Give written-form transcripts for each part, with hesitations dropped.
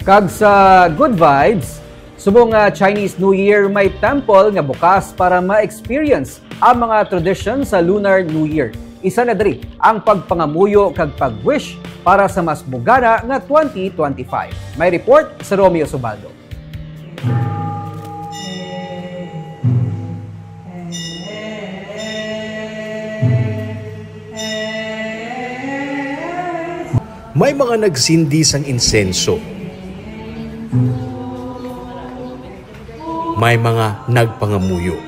Kag sa good vibes, subong nga Chinese New Year may temple nga bukas para ma-experience ang mga tradisyon sa Lunar New Year. Isa na diri ang pagpangamuyo kag pag-wish para sa mas bugana nga 2025. May report sa Romeo Subaldo. May mga nagsindi sang insenso. May mga nagpangamuyo.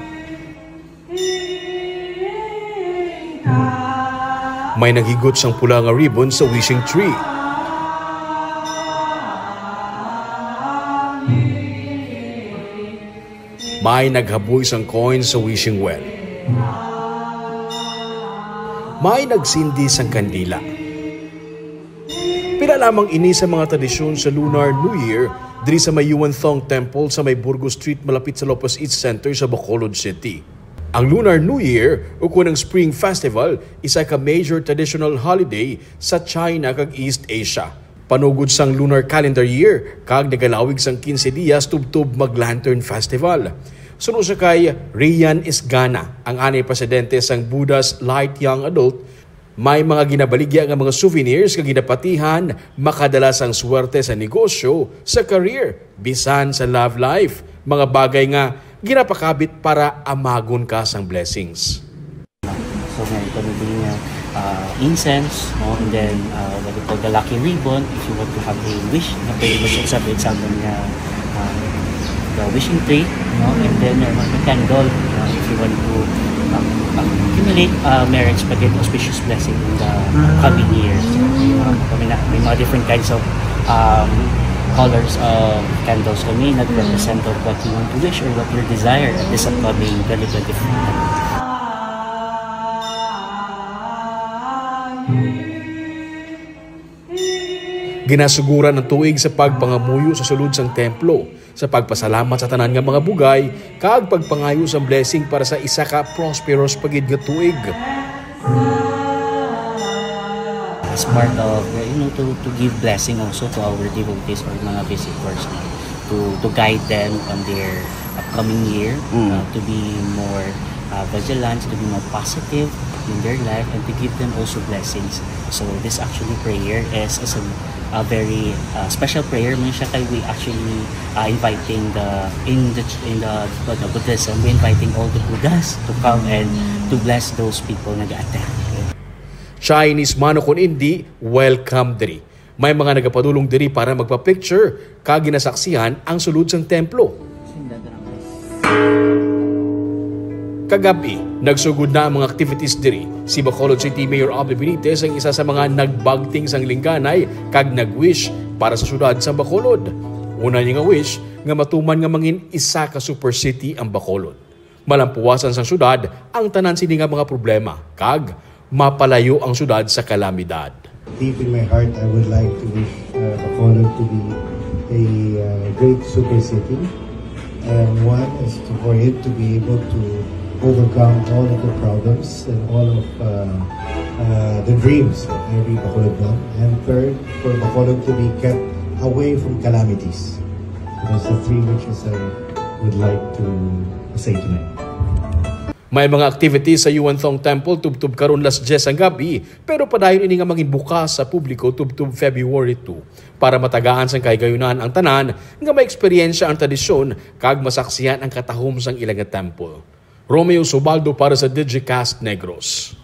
May naghigot sang pula nga ribbon sa wishing tree. May naghaboy sang coin sa wishing well. May nagsindi sang kandila. Pila lamang ini sa mga tradisyon sa Lunar New Year diri sa may Yuan Thong Temple sa may Burgos Street malapit sa Lopez East Center sa Bacolod City. Ang Lunar New Year o kunang Spring Festival isa ka major traditional holiday sa China kag East Asia. Panugod sang lunar calendar year kag nagalawig sang 15 dias tubtob mag-Lantern Festival. Sunod sa kay Rian Isgana, ang anay presidente sang Buddha's Light Young Adult. May mga ginabaligya nga mga souvenirs kag ginapatihan makadala sang swerte sa negosyo, sa career, bisan sa love life. Mga bagay nga ginapakabit para amagon ka sang blessings. So meron kami din incense, no? And then what we call the lucky ribbon if you want to have a wish. Okay, for example the wishing tree, no? And then the candle if you want to accumulate marriage but get auspicious blessing in the coming years. May mga different kinds of colors of candles kami nag-represent of what you want to wish or what you desire at this upcoming 2025. Ginasuguran ng tuig sa pagpangamuyo sa sulod sang templo, sa pagpasalamat sa tanan nga mga bugay, kag pagpangayo sa blessing para sa isa ka prosperous pagid nga tuig. As part of to give blessing also to our devotees or mga visitors, to guide them on their upcoming year, to be more vigilant, to be more positive in their life, and to give them also blessings. So this actually prayer is a very special prayer. We actually inviting in the Buddhism, we inviting all the Buddhas to come and to bless those people na ga-attend. Chinese mano kun hindi welcome diri. May mga nagapadulong diri para magpa-picture kag ginasaksihan ang sulod sang templo. Kagabi, nagsugod na ang mga activities diri. Si Bacolod City Mayor Abby Benitez ang isa sa mga nagbagting sang lingganay kag nag-wish para sa syudad sa Bacolod. Una niya nga wish nga matuman nga mangin isa ka super city ang Bacolod. Malampuwasan sang syudad ang tanan sini nga mga problema kag mapalayo ang syudad sa kalamidad. Deep in my heart, I would like to wish Bacolod to be a great super city. And one is for it to be able to overcome all of the problems and all of the dreams of every Bacolodon. And third, for Bacolod to be kept away from calamities. Those are three wishes I would like to say tonight. May mga activities sa Yuan Thong Temple tubtub karon las 10 ang gabi, pero padayon ini nga maging bukas sa publiko tubtub February 2 para matagaan sang kaygayunan ang tanan nga may eksperyensya ang tradisyon kag masaksihan ang katahom sang ilang temple. Romeo Subaldo para sa Digicast Negros.